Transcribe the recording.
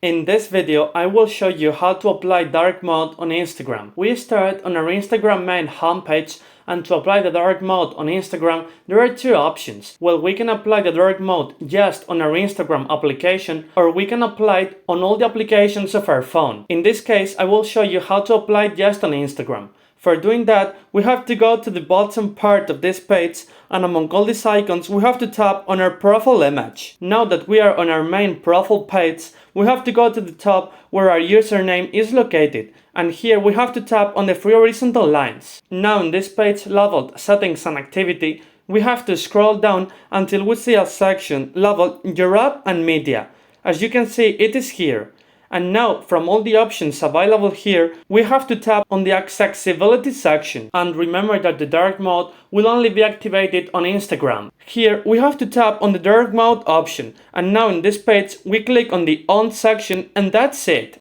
In this video, I will show you how to apply dark mode on Instagram. We start on our Instagram main homepage, and to apply the dark mode on Instagram, there are two options. Well, we can apply the dark mode just on our Instagram application, or we can apply it on all the applications of our phone. In this case, I will show you how to apply it just on Instagram. For doing that, we have to go to the bottom part of this page, and among all these icons, we have to tap on our profile image. Now that we are on our main profile page, we have to go to the top where our username is located, and here we have to tap on the three horizontal lines. Now in this page labeled Settings and Activity, we have to scroll down until we see a section labeled Your App and Media. As you can see, it is here. And now, from all the options available here, we have to tap on the accessibility section. And remember that the dark mode will only be activated on Instagram. Here, we have to tap on the dark mode option. And now in this page, we click on the on section, and that's it.